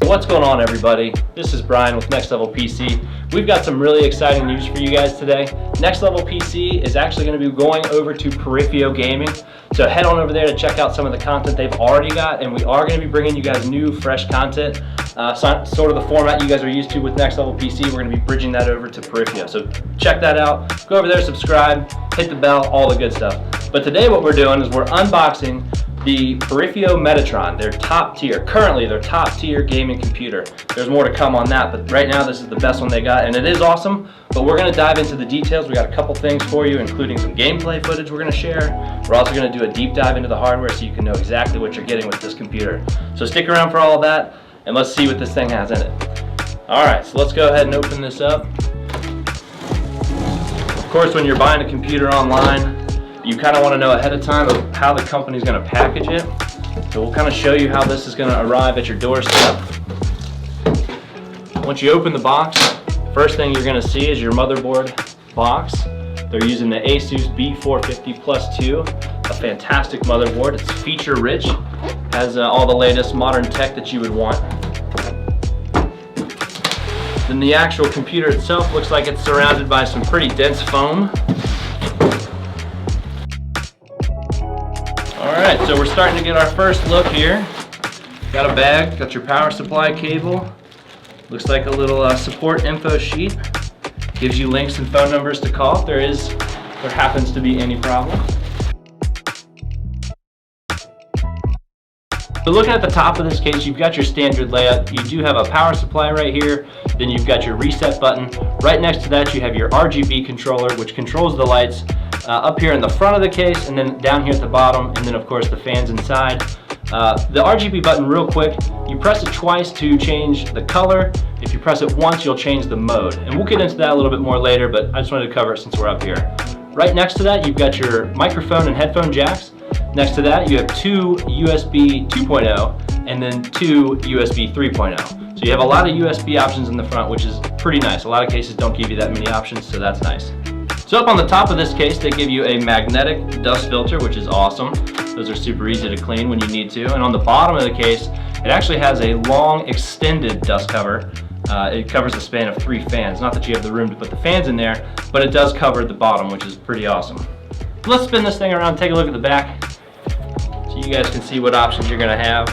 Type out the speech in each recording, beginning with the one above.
what's going on, everybody? This is Brian with Next Level PC. We've got some really exciting news for you guys today. Next Level PC is actually going to be going over to Periphio Gaming. So head on over there to check out some of the content they've already got, and we are going to be bringing you guys new, fresh content. Sort of the format you guys are used to with Next Level PC. We're going to be bridging that over to Periphio. So check that out. Go over there, subscribe, hit the bell, all the good stuff. But today what we're doing is we're unboxing the Periphio Metatron, currently their top tier gaming computer. There's more to come on that, but right now this is the best one they got, and it is awesome. But we're going to dive into the details. We got a couple things for you, including some gameplay footage we're going to share. We're also going to do a deep dive into the hardware so you can know exactly what you're getting with this computer. So stick around for all of that, and let's see what this thing has in it. Alright, so let's go ahead and open this up. Of course, when you're buying a computer online, you kind of want to know ahead of time of how the company's going to package it. So we'll kind of show you how this is going to arrive at your doorstep. Once you open the box, first thing you're going to see is your motherboard box. They're using the Asus B450 Plus 2, a fantastic motherboard. It's feature rich, has all the latest modern tech that you would want. Then the actual computer itself looks like it's surrounded by some pretty dense foam. Alright, so we're starting to get our first look here. Got a bag, got your power supply cable. Looks like a little support info sheet. Gives you links and phone numbers to call if there happens to be any problem. So looking at the top of this case, you've got your standard layout. You do have a power supply right here. Then you've got your reset button. Right next to that you have your RGB controller, which controls the lights up here in the front of the case, and then down here at the bottom, and then of course the fans inside. The RGB button, real quick, you press it twice to change the color. If you press it once, you'll change the mode. And we'll get into that a little bit more later, but I just wanted to cover it since we're up here. Right next to that, you've got your microphone and headphone jacks. Next to that, you have two USB 2.0 and then two USB 3.0. So you have a lot of USB options in the front, which is pretty nice. A lot of cases don't give you that many options, so that's nice. So up on the top of this case, they give you a magnetic dust filter, which is awesome. Those are super easy to clean when you need to. And on the bottom of the case, it actually has a long extended dust cover. It covers the span of 3 fans. Not that you have the room to put the fans in there, but it does cover the bottom, which is pretty awesome. So let's spin this thing around, take a look at the back, so you guys can see what options you're gonna have.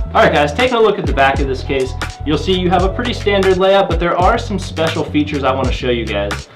Alright guys, taking a look at the back of this case, you'll see you have a pretty standard layout, but there are some special features I want to show you guys.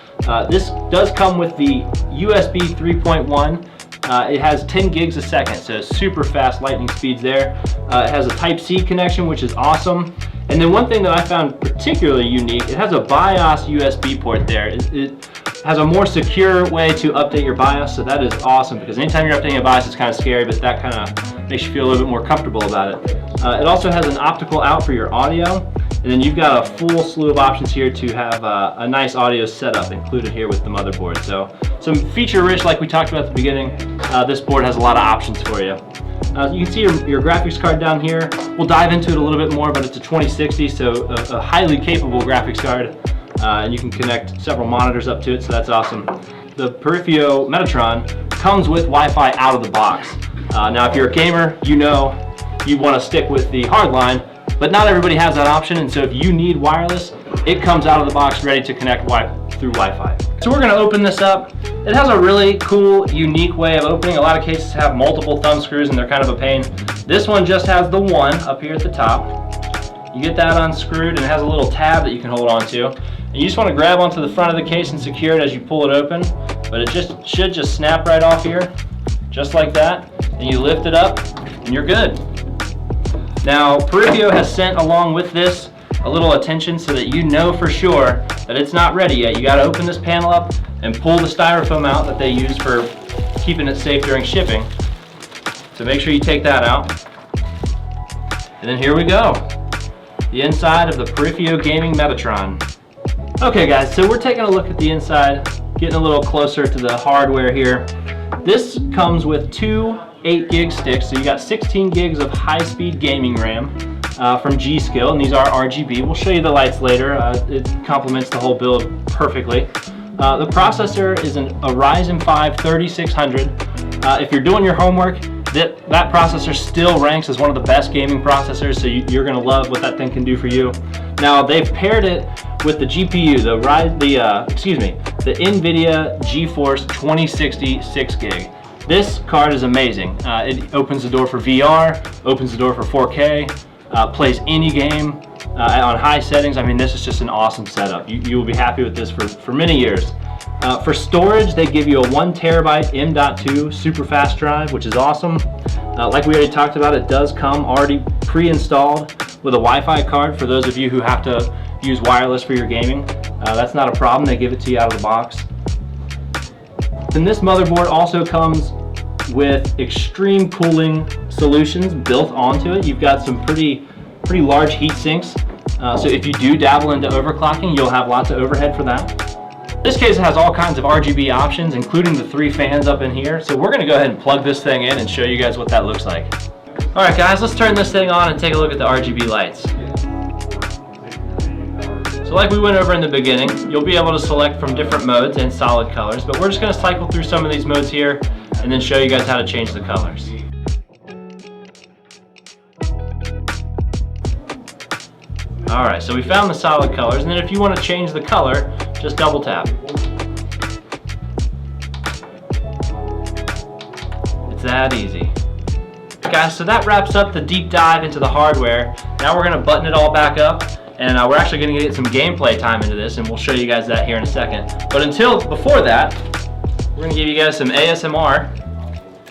This does come with the USB 3.1. It has 10 gigs a second, so super fast lightning speeds there. It has a Type-C connection, which is awesome. And then one thing that I found particularly unique, it has a BIOS USB port there. It has a more secure way to update your BIOS, so that is awesome, because anytime you're updating a BIOS, it's kind of scary, but that kind of makes you feel a little bit more comfortable about it. It also has an optical out for your audio, and then you've got a full slew of options here to have a nice audio setup included here with the motherboard. So some feature rich, like we talked about at the beginning. This board has a lot of options for you. You can see your graphics card down here. We'll dive into it a little bit more, but it's a 2060, so a highly capable graphics card. And you can connect several monitors up to it, so that's awesome. The Periphio Metatron comes with Wi-Fi out of the box. Now if you're a gamer, you know you want to stick with the hard line, but not everybody has that option, and so if you need wireless, it comes out of the box ready to connect through Wi-Fi. So we're going to open this up. It has a really cool, unique way of opening. A lot of cases have multiple thumb screws and they're kind of a pain. This one just has the one up here at the top. You get that unscrewed, and it has a little tab that you can hold on to. And you just want to grab onto the front of the case and secure it as you pull it open, but it should just snap right off here, just like that. And you lift it up and you're good. Now, Periphio has sent along with this a little attention so that you know for sure that it's not ready yet. You got to open this panel up and pull the styrofoam out that they use for keeping it safe during shipping. So make sure you take that out. And then here we go. The inside of the Periphio Gaming Metatron. Okay guys, so we're taking a look at the inside, getting a little closer to the hardware here. This comes with two 8 gig sticks, so you got 16 gigs of high-speed gaming RAM from G-Skill, and these are RGB. We'll show you the lights later. It complements the whole build perfectly. The processor is a Ryzen 5 3600. If you're doing your homework, that processor still ranks as one of the best gaming processors, so you're gonna love what that thing can do for you. Now they've paired it with the GPU, the NVIDIA GeForce 2060 6GB. This card is amazing. It opens the door for VR, opens the door for 4K, plays any game on high settings. I mean, this is just an awesome setup. You will be happy with this for many years. For storage, they give you a 1TB M.2 super fast drive, which is awesome. Like we already talked about, it does come already pre-installed with a Wi-Fi card for those of you who have to use wireless for your gaming. That's not a problem. They give it to you out of the box. Then this motherboard also comes with extreme cooling solutions built onto it. You've got some pretty large heat sinks. So if you do dabble into overclocking, you'll have lots of overhead for that. This case has all kinds of RGB options, including the 3 fans up in here. So we're gonna go ahead and plug this thing in and show you guys what that looks like. All right guys, let's turn this thing on and take a look at the RGB lights. So like we went over in the beginning, you'll be able to select from different modes and solid colors, but we're just gonna cycle through some of these modes here and then show you guys how to change the colors. All right, so we found the solid colors, and then if you want to change the color, just double tap. It's that easy. Guys, so that wraps up the deep dive into the hardware. Now we're gonna button it all back up, and we're actually gonna get some gameplay time into this, and we'll show you guys that here in a second. But before that, we're gonna give you guys some ASMR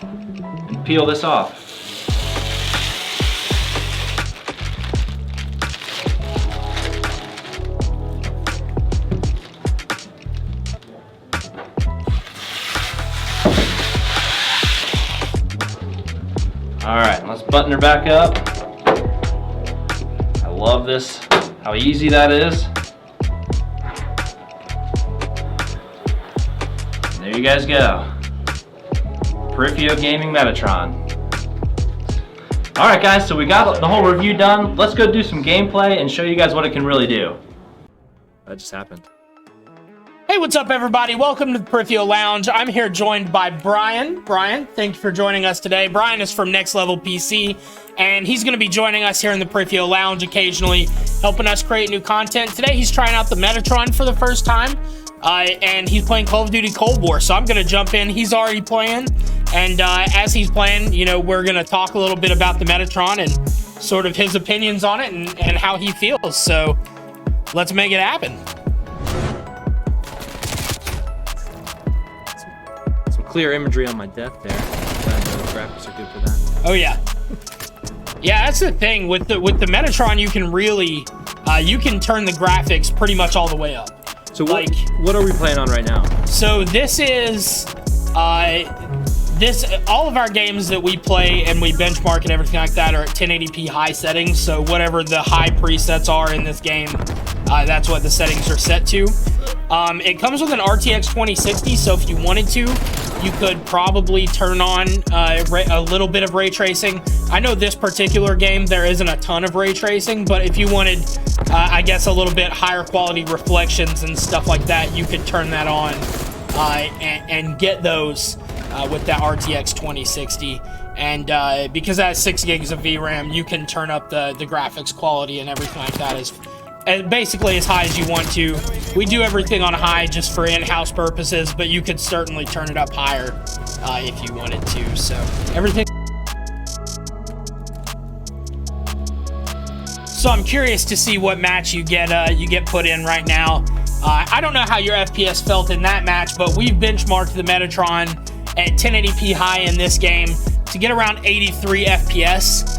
and peel this off. All right, let's button her back up. I love this, how easy that is. There you guys go. Periphio Gaming Metatron. All right guys, so we got the whole review done. Let's go do some gameplay and show you guys what it can really do. That just happened. Hey, what's up everybody? Welcome to the Periphio Lounge. I'm here joined by Brian. Brian, thank you for joining us today. Brian is from NXT Level PC, and he's going to be joining us here in the Periphio Lounge occasionally, helping us create new content. Today he's trying out the Metatron for the first time, and he's playing Call of Duty Cold War, so I'm going to jump in. He's already playing, and as he's playing, you know, we're going to talk a little bit about the Metatron and sort of his opinions on it and how he feels, so let's make it happen. Clear imagery on my death there. The graphics are good for that. Oh yeah. Yeah, that's the thing with the Metatron. You can really you can turn the graphics pretty much all the way up. So what are we playing on right now? So this is all of our games that we play and we benchmark and everything like that are at 1080p high settings. So whatever the high presets are in this game, that's what the settings are set to. It comes with an RTX 2060, so if you wanted to, you could probably turn on a little bit of ray tracing. I know this particular game, there isn't a ton of ray tracing, but if you wanted, I guess, a little bit higher quality reflections and stuff like that, you could turn that on and get those with that RTX 2060. And because it has 6 gigs of VRAM, you can turn up the graphics quality and everything like that as basically as high as you want to. We do everything on high just for in-house purposes, but you could certainly turn it up higher if you wanted to. So everything. So I'm curious to see what match you get put in right now. I don't know how your FPS felt in that match, but we've benchmarked the Metatron at 1080p high in this game to get around 83 FPS.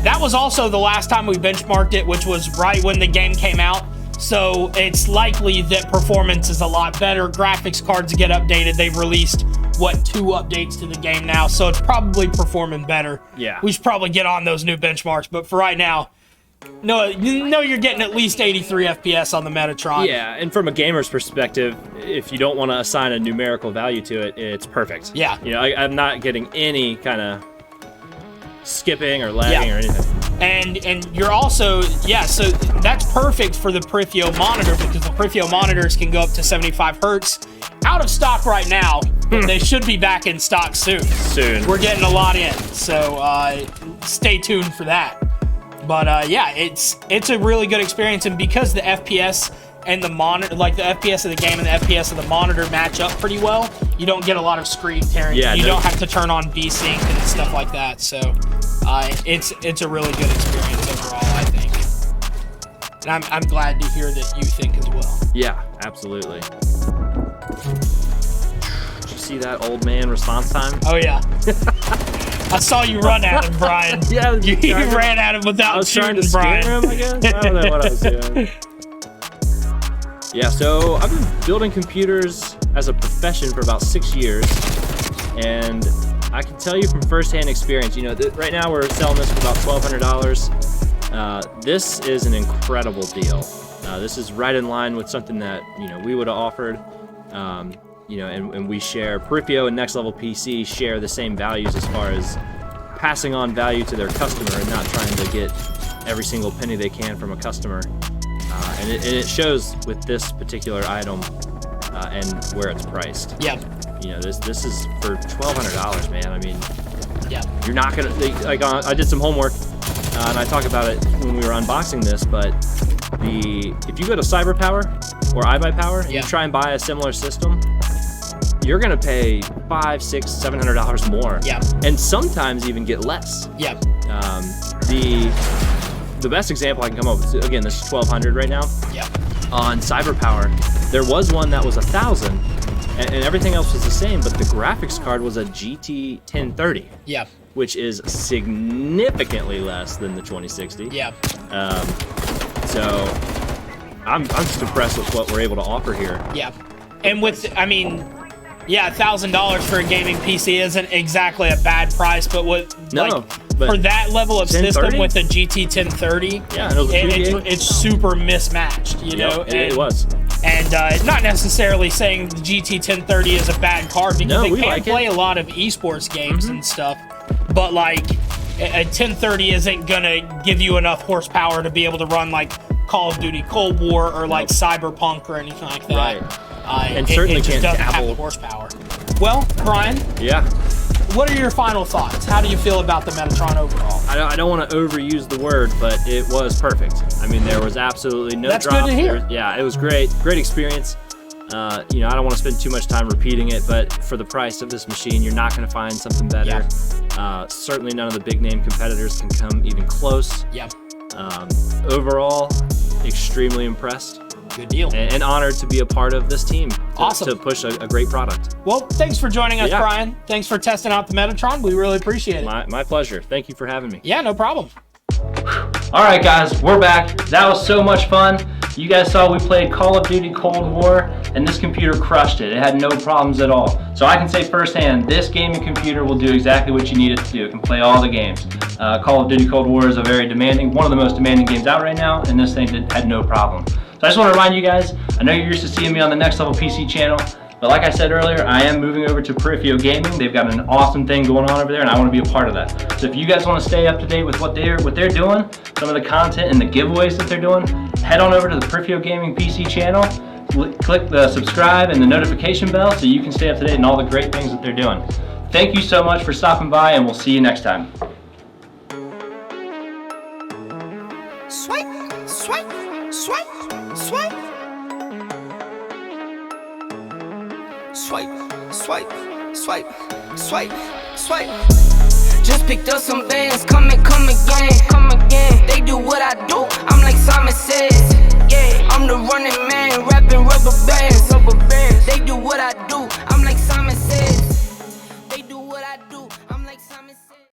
That was also the last time we benchmarked it, which was right when the game came out. So it's likely that performance is a lot better. Graphics cards get updated. They've released, 2 updates to the game now. So it's probably performing better. Yeah. We should probably get on those new benchmarks. But for right now, no, you're getting at least 83 FPS on the Metatron. Yeah, and from a gamer's perspective, if you don't want to assign a numerical value to it, it's perfect. Yeah. You know, I'm not getting any kind of skipping or lagging or anything. And you're also, so that's perfect for the Periphio monitor because the Periphio monitors can go up to 75 hertz. Out of stock right now, but they should be back in stock soon. We're getting a lot in, so stay tuned for that. But yeah, it's a really good experience, and because the FPS and the monitor, like the FPS of the game and the FPS of the monitor match up pretty well, you don't get a lot of screen tearing. Yeah, you don't have to turn on VSync and stuff like that. So it's a really good experience overall, I think. And I'm glad to hear that you think as well. Yeah, absolutely. Did you see that old man response time? Oh yeah. I saw you run at him, Brian. Yeah, you ran at him without shooting, Brian. Him, I guess. I don't know what I was doing. Yeah, so I've been building computers as a profession for about 6 years, and I can tell you from firsthand experience, you know, right now we're selling this for about $1,200. This is an incredible deal. This is right in line with something that, you know, we would have offered, you know, and we share, Periphio and Next Level PC share the same values as far as passing on value to their customer and not trying to get every single penny they can from a customer. And it shows with this particular item and where it's priced. Yeah. You know, this is for $1,200, man. I mean, yeah, you're not gonna like. I did some homework and I talked about it when we were unboxing this. But if you go to CyberPower or iBuyPower and you try and buy a similar system, you're gonna pay $500, $600, $700 more. Yeah. And sometimes even get less. Yeah. The best example I can come up with, again, this is $1,200 right now. Yeah. On CyberPower, there was one that was $1,000, and everything else was the same, but the graphics card was a GT 1030. Yeah. Which is significantly less than the 2060. Yeah. So I'm just impressed with what we're able to offer here. Yeah. And with, I mean, yeah, $1,000 for a gaming PC isn't exactly a bad price, but for that level of system with a GT 1030, yeah, it's super mismatched, you know? It was. And not necessarily saying the GT 1030 is a bad card, because it can play a lot of esports games and stuff, but like a 1030 isn't gonna give you enough horsepower to be able to run like Call of Duty Cold War or like Cyberpunk or anything like that. Right. And certainly it just can't doesn't have the horsepower. Well, Brian. Yeah. What are your final thoughts? How do you feel about the Metatron overall? I don't want to overuse the word, but it was perfect. I mean, there was absolutely no drops. That's good to hear. Yeah, it was great. Great experience. You know, I don't want to spend too much time repeating it, but for the price of this machine, you're not going to find something better. Yeah. Certainly none of the big name competitors can come even close. Yeah. Overall, extremely impressed. Good deal. And honored to be a part of this team. Awesome. To push a great product. Well, thanks for joining us, Brian. Thanks for testing out the Metatron. We really appreciate it. My pleasure. Thank you for having me. Yeah, no problem. All right, guys, we're back. That was so much fun. You guys saw we played Call of Duty Cold War, and this computer crushed it. It had no problems at all. So I can say firsthand, this gaming computer will do exactly what you need it to do. It can play all the games. Call of Duty Cold War is a very demanding, one of the most demanding games out right now, and this thing had no problem. So I just want to remind you guys, I know you're used to seeing me on the Next Level PC channel, but like I said earlier, I am moving over to Periphio Gaming. They've got an awesome thing going on over there, and I want to be a part of that. So if you guys want to stay up to date with what they're doing, some of the content and the giveaways that they're doing, head on over to the Periphio Gaming PC channel, click the subscribe and the notification bell so you can stay up to date on all the great things that they're doing. Thank you so much for stopping by, and we'll see you next time. Swipe, swipe, swipe, swipe. Swipe, swipe, swipe, swipe, swipe. Just picked up some bands, come again, come again. They do what I do, I'm like Simon says. Yeah, I'm the running man, rapping rubber bands. They do what I do.